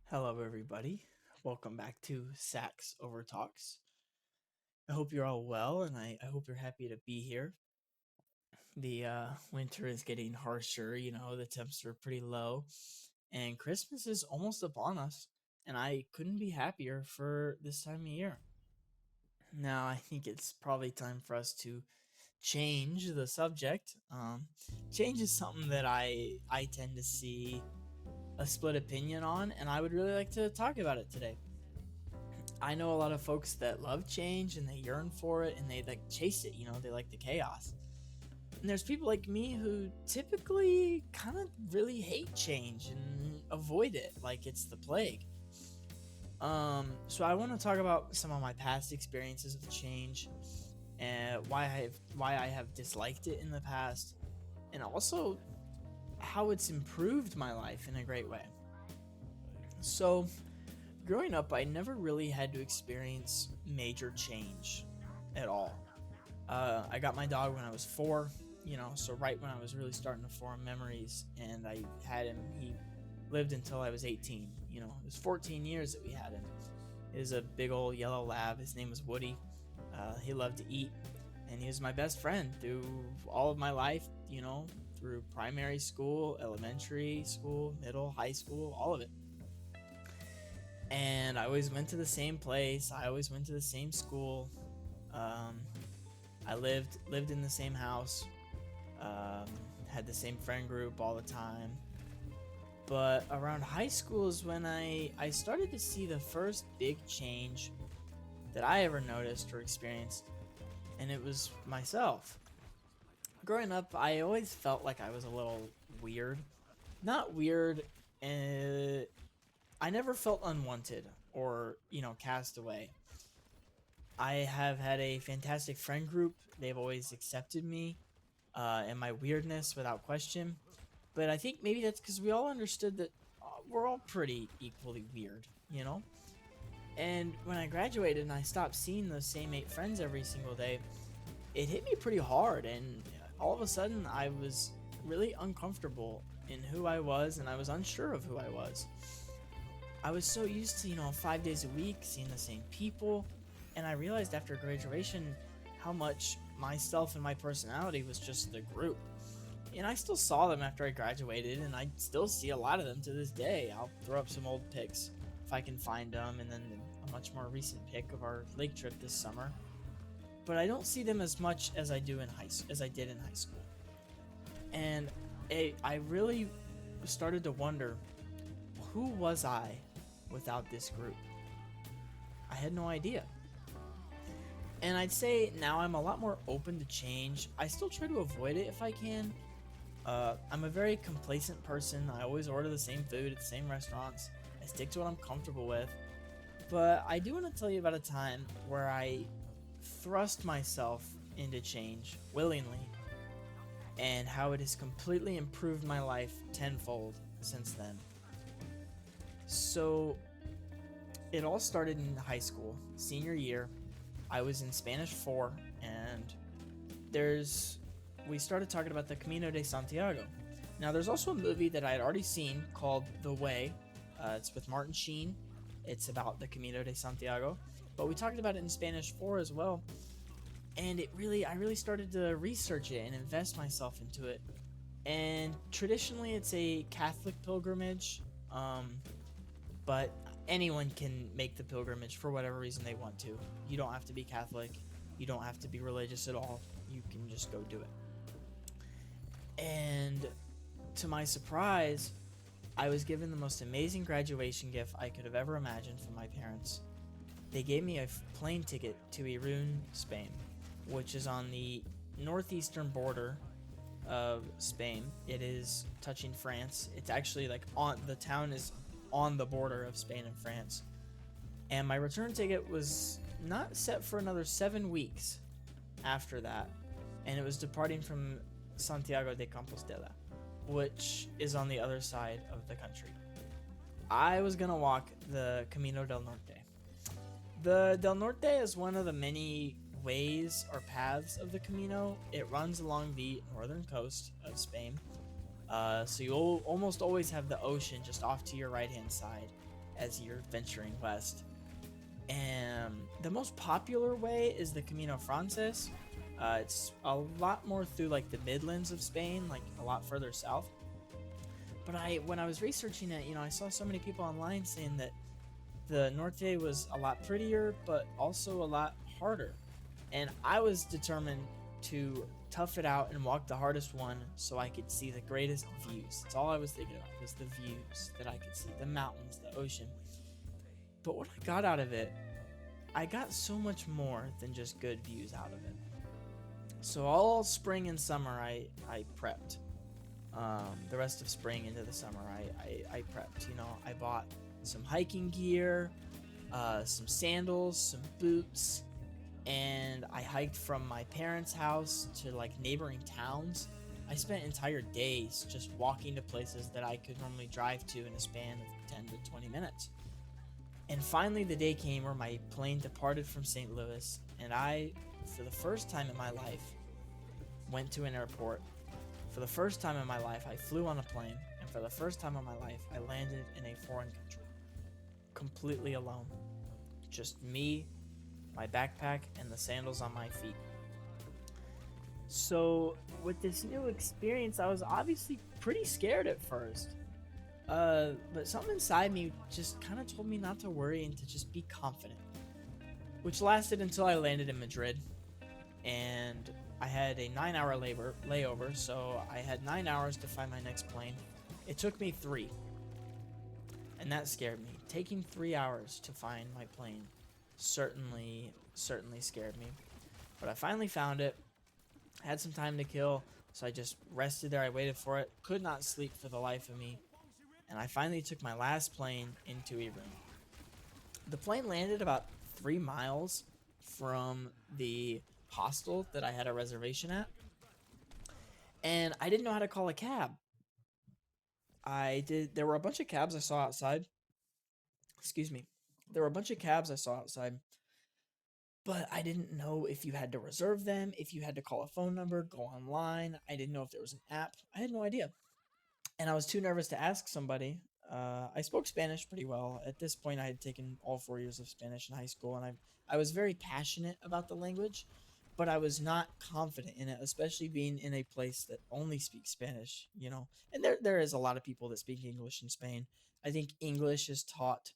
Hello, everybody. Welcome back to Sax Overtalks. I hope you're all well, and I hope you're happy to be here. The winter is getting harsher, the temps are pretty low, and Christmas is almost upon us, and I couldn't be happier for this time of year. Now, I think it's probably time for us to change the subject. Change is something that I tend to see a split opinion on, and I would really like to talk about it today. I know a lot of folks that love change and they yearn for it and they like chase it, they like the chaos. And there's people like me who typically kind of really hate change and avoid it like it's the plague. So I want to talk about some of my past experiences with change and why I have disliked it in the past, and also how it's improved my life in a great way. So, growing up, I never really had to experience major change at all. I got my dog when I was 4, so right when I was really starting to form memories, and I had him. He lived until I was 18. It was 14 years that we had him. He was a big old yellow lab. His name was Woody. He loved to eat, and he was my best friend through all of my life, through primary school, elementary school, middle, high school, all of it. And I always went to the same place. I always went to the same school. Um, I lived in the same house. Um, had the same friend group all the time. But around high school is when I started to see the first big change that I ever noticed or experienced, and it was myself. Growing up, I always felt like I was a little weird. Not weird, uh, I never felt unwanted or, cast away. I have had a fantastic friend group. They've always accepted me and my weirdness without question. But I think maybe that's because we all understood that we're all pretty equally weird, you know? And when I graduated and I stopped seeing those same 8 friends every single day, it hit me pretty hard. And all of a sudden, I was really uncomfortable in who I was, and I was unsure of who I was. I was so used to, 5 days a week, seeing the same people, and I realized after graduation how much myself and my personality was just the group. And I still saw them after I graduated, and I still see a lot of them to this day. I'll throw up some old pics if I can find them, and then a much more recent pic of our lake trip this summer. But I don't see them as much as I did in high school, and I really started to wonder, who was I without this group? I had no idea. And I'd say now I'm a lot more open to change. I still try to avoid it if I can. I'm a very complacent person. I always order the same food at the same restaurants. I stick to what I'm comfortable with. But I do want to tell you about a time where I thrust myself into change willingly, and how it has completely improved my life tenfold since then. So, it all started in high school, senior year. I was in Spanish 4, and there's we started talking about the Camino de Santiago. Now, there's also a movie that I had already seen called The Way. It's with Martin Sheen. It's about the Camino de Santiago, but we talked about it in Spanish 4 as well. And I really started to research it and invest myself into it. And traditionally, it's a Catholic pilgrimage, but anyone can make the pilgrimage for whatever reason they want to. You don't have to be Catholic. You don't have to be religious at all. You can just go do it. And to my surprise, I was given the most amazing graduation gift I could have ever imagined from my parents. They gave me a plane ticket to Irun, Spain, which is on the northeastern border of Spain. It is touching France. It's actually like on the town is on the border of Spain and France. And my return ticket was not set for another 7 weeks after that, and it was departing from Santiago de Compostela, which is on the other side of the country. I was gonna walk the Camino del Norte. The Del Norte is one of the many ways or paths of the Camino. It runs along the northern coast of Spain. So you'll almost always have the ocean just off to your right hand side. as you're venturing west. And the most popular way is the Camino Frances. It's a lot more through like the Midlands of Spain, like a lot further south. But when I was researching it, I saw so many people online saying that the Norte was a lot prettier, but also a lot harder. And I was determined to tough it out and walk the hardest one so I could see the greatest views. That's all I was thinking about was the views that I could see, the mountains, the ocean. But what I got out of it, I got so much more than just good views out of it. So all spring and summer, I prepped. The rest of spring into the summer, I prepped. I bought some hiking gear, some sandals, some boots, and I hiked from my parents' house to like neighboring towns. I spent entire days just walking to places that I could normally drive to in a span of 10 to 20 minutes. And finally, the day came where my plane departed from St. Louis, and I, for the first time in my life, went to an airport. For the first time in my life, I flew on a plane, and for the first time in my life, I landed in a foreign country. Completely alone. Just me, my backpack, and the sandals on my feet. So, with this new experience, I was obviously pretty scared at first. But something inside me just kind of told me not to worry and to just be confident. Which lasted until I landed in Madrid. And I had a 9-hour layover, so I had 9 hours to find my next plane. It took me 3. And that scared me. Taking 3 hours to find my plane certainly scared me. But I finally found it. Had some time to kill, so I just rested there. I waited for it. Could not sleep for the life of me. And I finally took my last plane into a room. The plane landed about 3 miles from the hostel that I had a reservation at. And I didn't know how to call a cab. There were a bunch of cabs I saw outside. Excuse me. There were a bunch of cabs I saw outside, but I didn't know if you had to reserve them, if you had to call a phone number, go online. I didn't know if there was an app. I had no idea. And I was too nervous to ask somebody. I spoke Spanish pretty well. At this point, I had taken all 4 years of Spanish in high school, and I was very passionate about the language, but I was not confident in it, especially being in a place that only speaks Spanish. And there is a lot of people that speak English in Spain. I think English is taught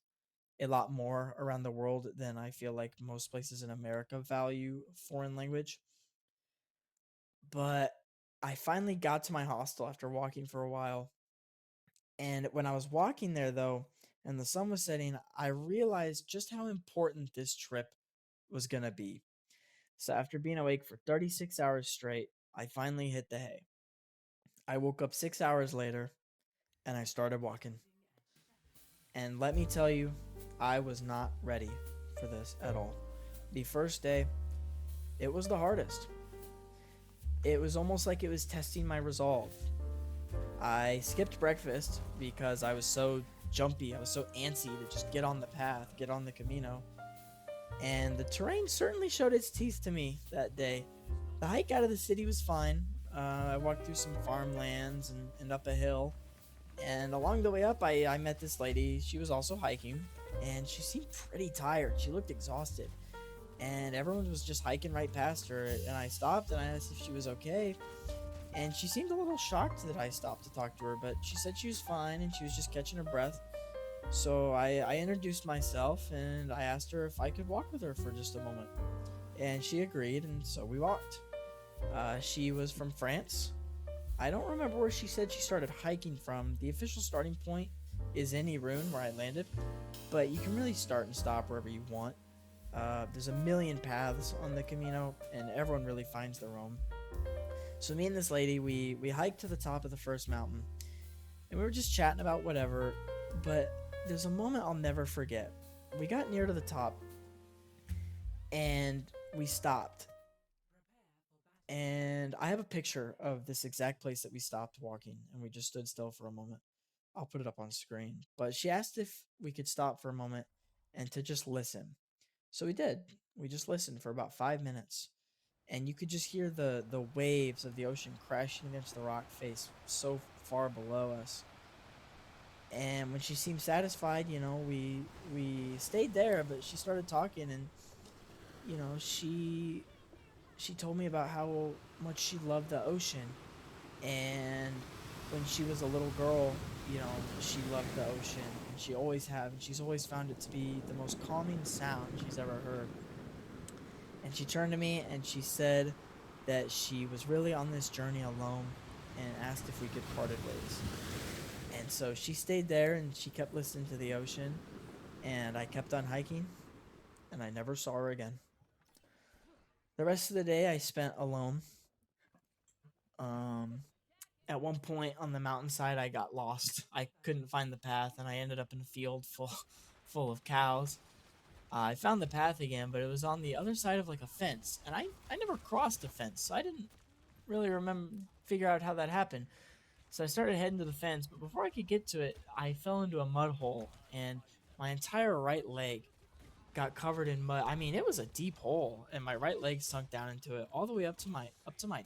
a lot more around the world than I feel like most places in America value foreign language. But I finally got to my hostel after walking for a while. And when I was walking there, though, and the sun was setting, I realized just how important this trip was going to be. So after being awake for 36 hours straight, I finally hit the hay. I woke up 6 hours later and I started walking. And let me tell you, I was not ready for this at all. The first day, it was the hardest. It was almost like it was testing my resolve. I skipped breakfast because I was so jumpy. I was so antsy to just get on the path, get on the Camino. And the terrain certainly showed its teeth to me that day. The hike out of the city was fine. I walked through some farmlands and up a hill. And along the way up, I met this lady. She was also hiking. And she seemed pretty tired. She looked exhausted. And everyone was just hiking right past her. And I stopped and I asked if she was okay. And she seemed a little shocked that I stopped to talk to her, but she said she was fine and she was just catching her breath. So I introduced myself and I asked her if I could walk with her for just a moment. And she agreed, and so we walked. She was from France. I don't remember where she said she started hiking from. The official starting point is in Irun, where I landed, but you can really start and stop wherever you want. There's a million paths on the Camino, and everyone really finds their own. So me and this lady, we hiked to the top of the first mountain, and we were just chatting about whatever, but there's a moment I'll never forget. We got near to the top, and we stopped. And I have a picture of this exact place that we stopped walking, and we just stood still for a moment. I'll put it up on screen. But she asked if we could stop for a moment and to just listen. So we did. We just listened for about 5 minutes. And you could just hear the waves of the ocean crashing against the rock face so far below us. And when she seemed satisfied, we stayed there, but she started talking, and she told me about how much she loved the ocean. And when she was a little girl, she loved the ocean, and she always have, and she's always found it to be the most calming sound she's ever heard. And she turned to me and she said that she was really on this journey alone, and asked if we could parted ways. And so she stayed there and she kept listening to the ocean, and I kept on hiking, and I never saw her again. The rest of the day I spent alone. Um, at one point on the mountainside, I got lost. I couldn't find the path, and I ended up in a field full, full of cows. I found the path again, but it was on the other side of like a fence, and I never crossed a fence, so I didn't really remember figure out how that happened. So I started heading to the fence, but before I could get to it, I fell into a mud hole, and my entire right leg got covered in mud. I mean, it was a deep hole, and my right leg sunk down into it all the way up to my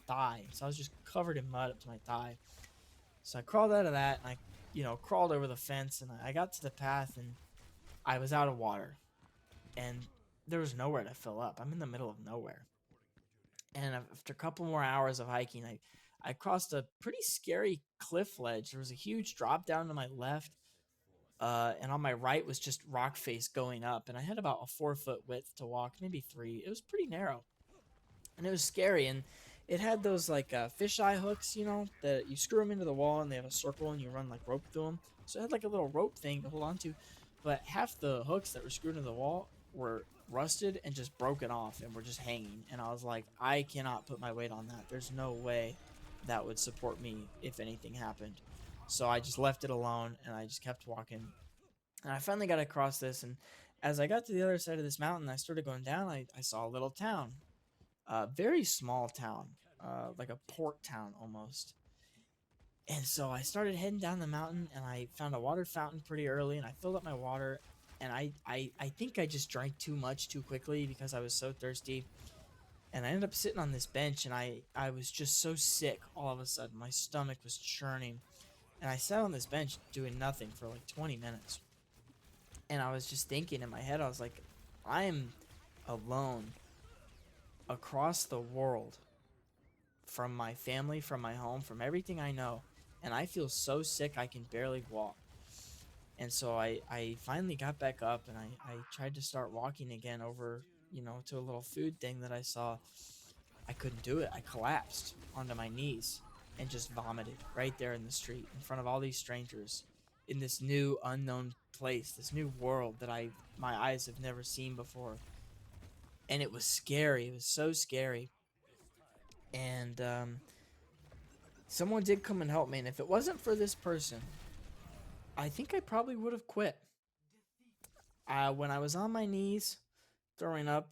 thigh. So I was just covered in mud up to my thigh. So I crawled out of that, and I, crawled over the fence, and I got to the path, and I was out of water, and there was nowhere to fill up. I'm in the middle of nowhere. And after a couple more hours of hiking, I crossed a pretty scary cliff ledge. There was a huge drop down to my left, and on my right was just rock face going up. And I had about a 4 foot width to walk, maybe three. It was pretty narrow, and it was scary. And it had those like fisheye hooks, that you screw them into the wall, and they have a circle, and you run like rope through them. So it had like a little rope thing to hold on to, but half the hooks that were screwed into the wall were rusted and just broken off and were just hanging. And I was like, I cannot put my weight on that. There's no way that would support me if anything happened. So I just left it alone, and I just kept walking. And I finally got across this, and as I got to the other side of this mountain, I started going down. I saw a little town, a very small town, like a port town almost. And so I started heading down the mountain, and I found a water fountain pretty early, and I filled up my water. And I think I just drank too much too quickly because I was so thirsty. And I ended up sitting on this bench, and I was just so sick all of a sudden. My stomach was churning. And I sat on this bench doing nothing for like 20 minutes. And I was just thinking in my head, I was like, I am alone across the world from my family, from my home, from everything I know. And I feel so sick I can barely walk. And so I finally got back up, and I tried to start walking again over, to a little food thing that I saw. I couldn't do it. I collapsed onto my knees and just vomited right there in the street in front of all these strangers in this new unknown place, this new world that my eyes have never seen before. And it was scary. It was so scary. And someone did come and help me, and if it wasn't for this person, I think I probably would have quit. When I was on my knees throwing up,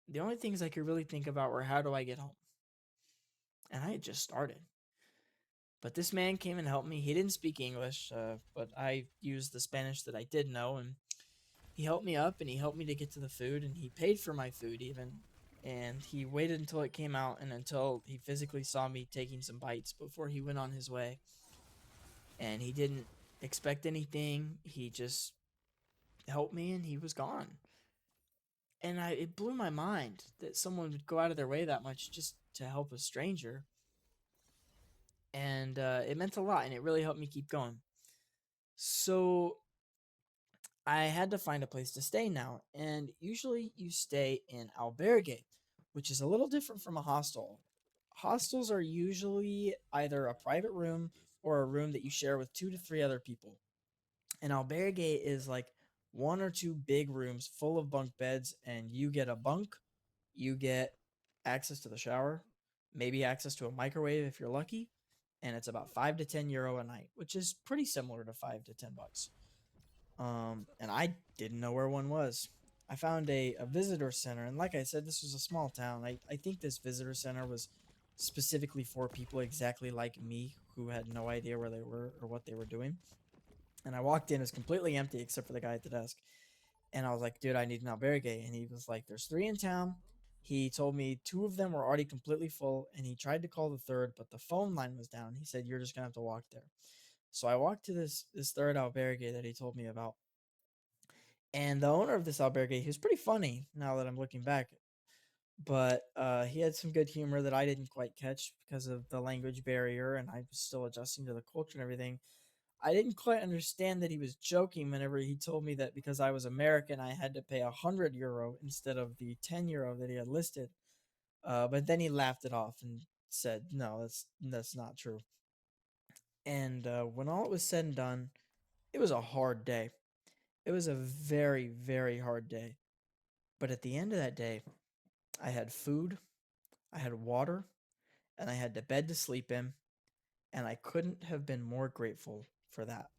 the only things I could really think about were how do I get home? And I had just started. But this man came and helped me. He didn't speak English, but I used the Spanish that I did know, and he helped me up, and he helped me to get to the food, and he paid for my food even. And he waited until it came out, and until he physically saw me taking some bites before he went on his way. And he didn't expect anything. He just helped me, and he was gone. And it blew my mind that someone would go out of their way that much just to help a stranger. And it meant a lot, and it really helped me keep going. So I had to find a place to stay now, and usually you stay in albergue, which is a little different from a hostel. Hostels are usually either a private room or a room that you share with 2 to 3 other people. An albergue is like one or two big rooms full of bunk beds, and you get a bunk, you get access to the shower, maybe access to a microwave if you're lucky, and it's about 5 to 10 euro a night, which is pretty similar to $5 to $10. And I didn't know where one was. I found a visitor center, and like I said, this was a small town. I think this visitor center was specifically for people exactly like me who had no idea where they were or what they were doing. And I walked in, it was completely empty except for the guy at the desk. And I was like, dude, I need an albergue. And he was like, there's three in town. He told me two of them were already completely full, and he tried to call the third, but the phone line was down. He said, you're just going to have to walk there. So I walked to this third albergue that he told me about, and the owner of this albergue, he was pretty funny now that I'm looking back, but he had some good humor that I didn't quite catch because of the language barrier, and I was still adjusting to the culture and everything. I didn't quite understand that he was joking whenever he told me that because I was American, I had to pay €100 instead of the €10 that he had listed. But then he laughed it off and said, "No, that's not true." And when all it was said and done, it was a hard day. It was a very, very hard day. But at the end of that day, I had food, I had water, and I had a bed to sleep in, and I couldn't have been more grateful for that.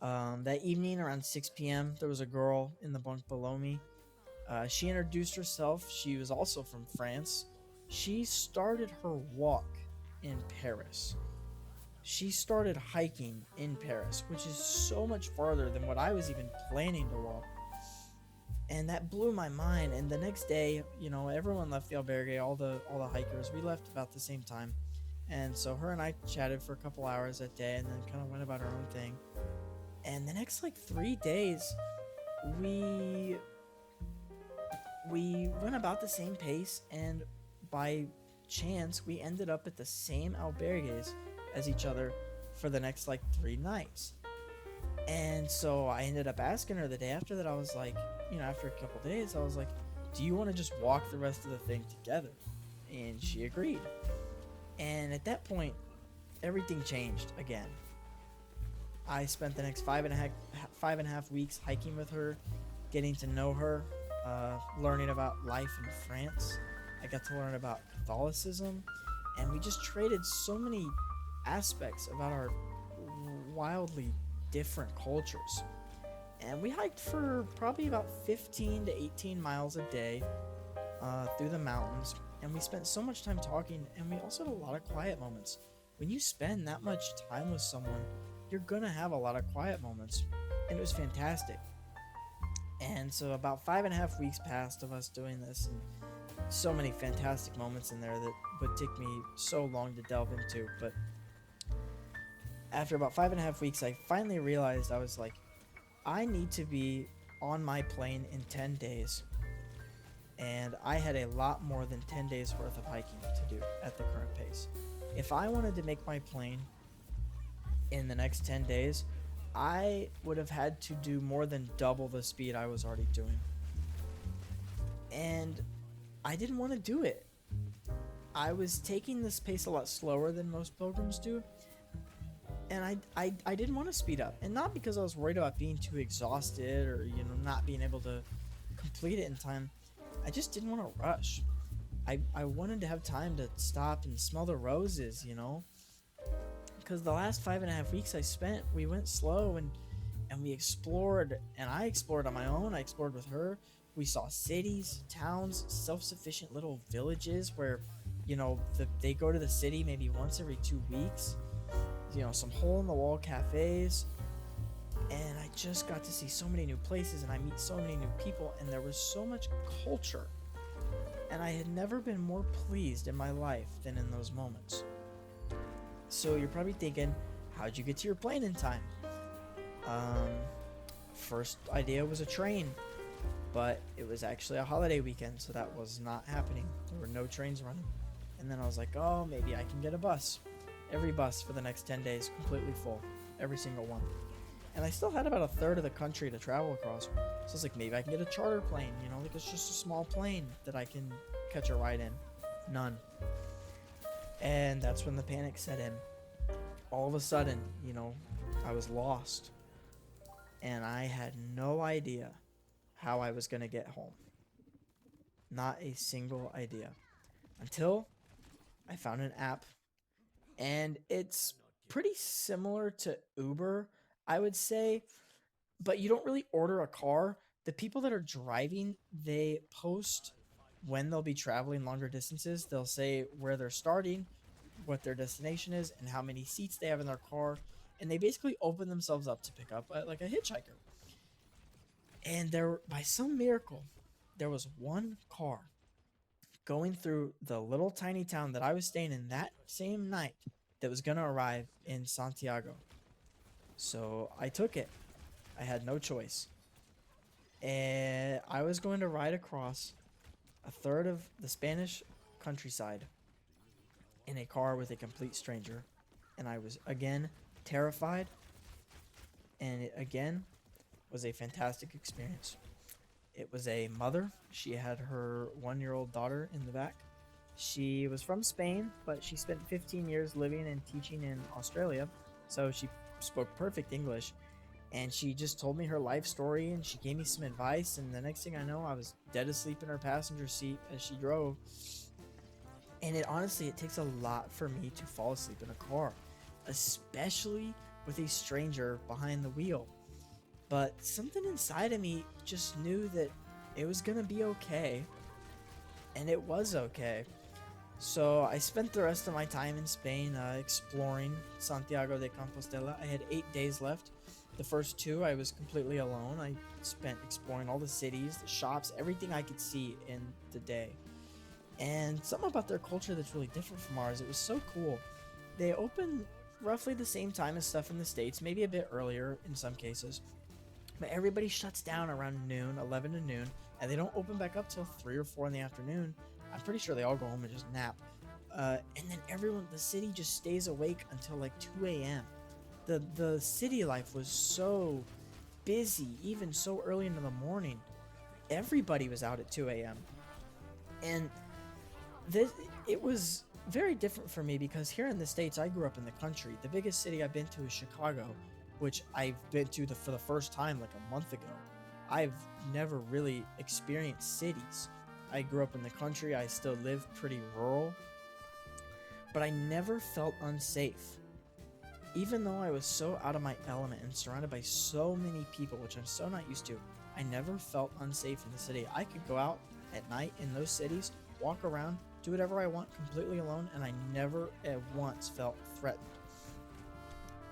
That evening around 6 p.m., there was a girl in the bunk below me. She introduced herself. She was also from France. She started her walk in Paris. She started hiking in Paris, which is so much farther than what I was even planning to walk. And that blew my mind. And the next day, everyone left the albergue, all the hikers. We left about the same time. And so her and I chatted for a couple hours that day and then kind of went about our own thing. And the next like 3 days, we we went about the same pace, and by chance we ended up at the same albergues as each other for the next like 3 nights. And so I ended up asking her the day after that. I was like, after a couple days, I was like, do you want to just walk the rest of the thing together? And she agreed. And at that point, everything changed again. I spent the next 5.5 weeks hiking with her, getting to know her, learning about life in France. I got to learn about Catholicism, and we just traded so many aspects about our wildly different cultures. And we hiked for probably about 15 to 18 miles a day through the mountains, and we spent so much time talking, and we also had a lot of quiet moments. When you spend that much time with someone, you're gonna have a lot of quiet moments, and it was fantastic. And so about 5.5 weeks passed of us doing this, and so many fantastic moments in there that would take me so long to delve into. But after about 5.5 weeks, I finally realized, I was like, I need to be on my plane in 10 days. And I had a lot more than 10 days worth of hiking to do at the current pace. If I wanted to make my plane in the next 10 days, I would have had to do more than double the speed I was already doing. And I didn't want to do it. I was taking this pace a lot slower than most pilgrims do. And I didn't want to speed up. And not because I was worried about being too exhausted or, not being able to complete it in time. I just didn't want to rush. I wanted to have time to stop and smell the roses, because the last 5.5 weeks I spent, we went slow, and we explored, and I explored on my own. I explored with her. We saw cities, towns, self-sufficient little villages where, they go to the city maybe once every 2 weeks. Some hole-in-the-wall cafes, and I just got to see so many new places, and I meet so many new people, and there was so much culture, and I had never been more pleased in my life than in those moments. So you're probably thinking, how'd you get to your plane in time? First idea was a train, but it was actually a holiday weekend, so that was not happening. There were no trains running. And then I was like, oh, maybe I can get a bus. Every bus for the next 10 days, completely full. Every single one. And I still had about a third of the country to travel across. So I was like, maybe I can get a charter plane, like it's just a small plane that I can catch a ride in. None. And that's when the panic set in. All of a sudden, I was lost. And I had no idea how I was going to get home. Not a single idea. Until I found an app. And it's pretty similar to Uber, I would say. But you don't really order a car. The people that are driving, they post when they'll be traveling longer distances. They'll say where they're starting, what their destination is, and how many seats they have in their car. And they basically open themselves up to pick up like a hitchhiker. And there, by some miracle, there was one car going through the little tiny town that I was staying in that same night. that was going to arrive in Santiago. So I took it. I had no choice. And I was going to ride across a third of the Spanish countryside in a car with a complete stranger. And I was again terrified. And it again was a fantastic experience. It was a mother. She had her 1 year old daughter in the back. She was from Spain, but she spent 15 years living and teaching in Australia. So she spoke perfect English. And she just told me her life story and she gave me some advice. And the next thing I know, I was dead asleep in her passenger seat as she drove. And it honestly, it takes a lot for me to fall asleep in a car, especially with a stranger behind the wheel. But something inside of me just knew that it was gonna be okay, and it was okay. So I spent the rest of my time in Spain exploring Santiago de Compostela. I had 8 days left. The first two, I was completely alone. I spent exploring all the cities, the shops, everything I could see in the day. And something about their culture that's really different from ours. It was so cool. They open roughly the same time as stuff in the States, maybe a bit earlier in some cases. But everybody shuts down around noon, 11 to noon, and they don't open back up till 3 or 4 in the afternoon. I'm pretty sure they all go home and just nap. And then everyone, the city just stays awake until like 2 a.m. The city life was so busy, even so early into the morning. Everybody was out at 2 a.m. And this it was very different for me because here in the States, I grew up in the country. The biggest city I've been to is Chicago, which I've been to for the first time like a month ago. I've never really experienced cities. I grew up in the country. I still live pretty rural, but I never felt unsafe. Even though I was so out of my element and surrounded by so many people, which I'm so not used to, I never felt unsafe in the city. I could go out at night in those cities, walk around, do whatever I want completely alone, and I never at once felt threatened.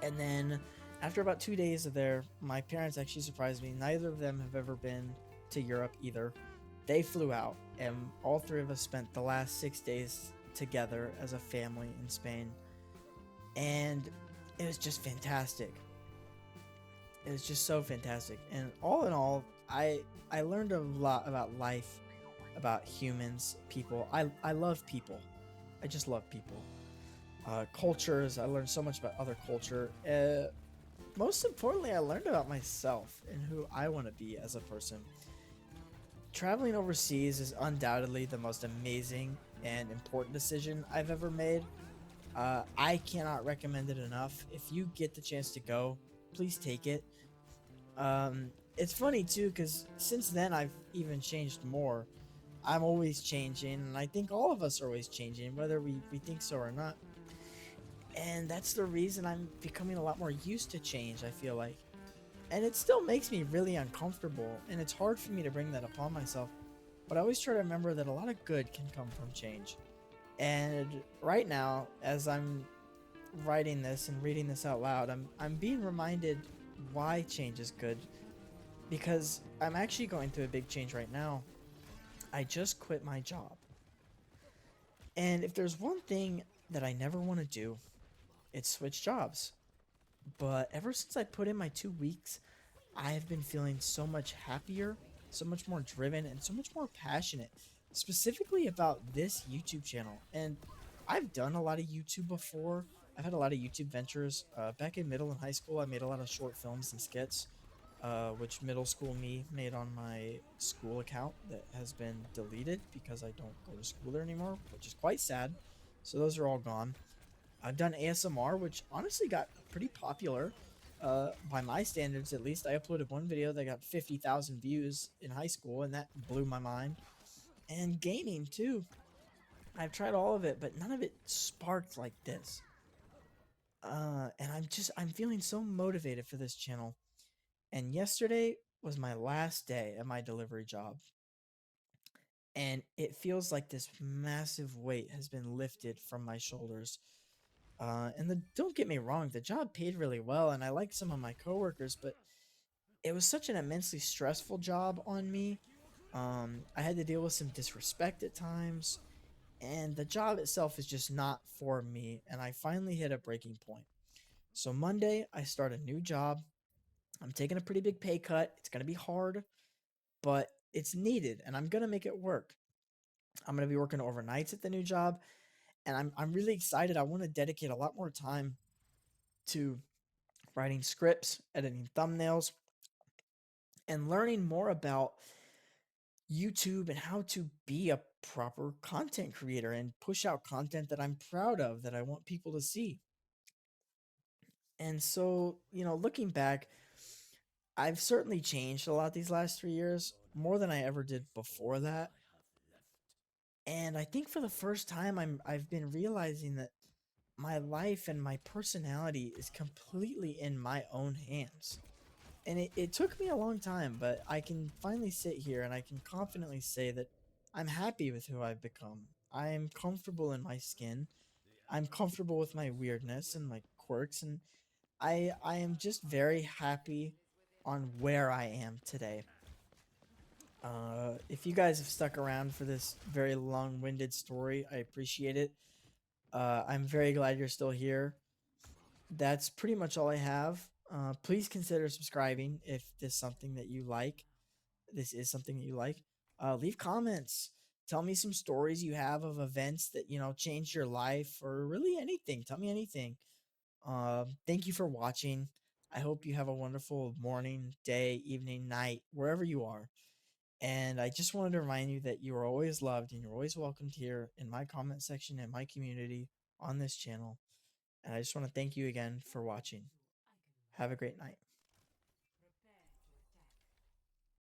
And then after about 2 days of there, my parents actually surprised me. Neither of them have ever been to Europe either. They flew out, and all three of us spent the last 6 days together as a family in Spain. And it was just fantastic. It was just so fantastic. And all in all, I learned a lot about life, about humans, people. I love people. I just love people. Cultures. I learned so much about other culture. Most importantly, I learned about myself and who I want to be as a person. Traveling overseas is undoubtedly the most amazing and important decision I've ever made. I cannot recommend it enough. If you get the chance to go, please take it. It's funny too, because since then I've even changed more. I'm always changing, and I think all of us are always changing, whether we think so or not. And that's the reason I'm becoming a lot more used to change, I feel like. And it still makes me really uncomfortable, and it's hard for me to bring that upon myself. But I always try to remember that a lot of good can come from change. And right now, as I'm writing this and reading this out loud, I'm being reminded why change is good, because I'm actually going through a big change right now. I just quit my job. And if there's one thing that I never want to do, it's switch jobs. But ever since I put in my 2 weeks, I have been feeling so much happier, so much more driven, and so much more passionate, specifically about this YouTube channel. And I've done a lot of YouTube before. I've had a lot of YouTube ventures. Back in middle and high school, I made a lot of short films and skits, which middle school me made on my school account that has been deleted because I don't go to school there anymore, which is quite sad. So those are all gone. I've done ASMR, which honestly got pretty popular. By my standards, at least, I uploaded one video that got 50,000 views in high school, and that blew my mind. And gaming, too. I've tried all of it, but none of it sparked like this. And I'm feeling so motivated for this channel. And yesterday was my last day at my delivery job. And it feels like this massive weight has been lifted from my shoulders. Don't get me wrong, the job paid really well, and I liked some of my coworkers, but it was such an immensely stressful job on me. I had to deal with some disrespect at times, and the job itself is just not for me. And I finally hit a breaking point. So Monday, I start a new job. I'm taking a pretty big pay cut. It's going to be hard, but it's needed, and I'm going to make it work. I'm going to be working overnights at the new job, and I'm really excited. I want to dedicate a lot more time to writing scripts, editing thumbnails, and learning more about YouTube and how to be a proper content creator and push out content that I'm proud of, that I want people to see. And so, looking back, I've certainly changed a lot these last 3 years, more than I ever did before that. And I think for the first time, I've been realizing that my life and my personality is completely in my own hands. And it took me a long time, but I can finally sit here and I can confidently say that I'm happy with who I've become. I am comfortable in my skin. I'm comfortable with my weirdness and my quirks, and I am just very happy on where I am today. If you guys have stuck around for this very long-winded story, I appreciate it. I'm very glad you're still here. That's pretty much all I have. Please consider subscribing if this is something that you like. Leave comments. Tell me some stories you have of events that changed your life, or really anything. Tell me anything. Thank you for watching. I hope you have a wonderful morning, day, evening, night, wherever you are. And I just wanted to remind you that you are always loved and you're always welcomed here in my comment section and my community on this channel. And I just want to thank you again for watching. Have a great night.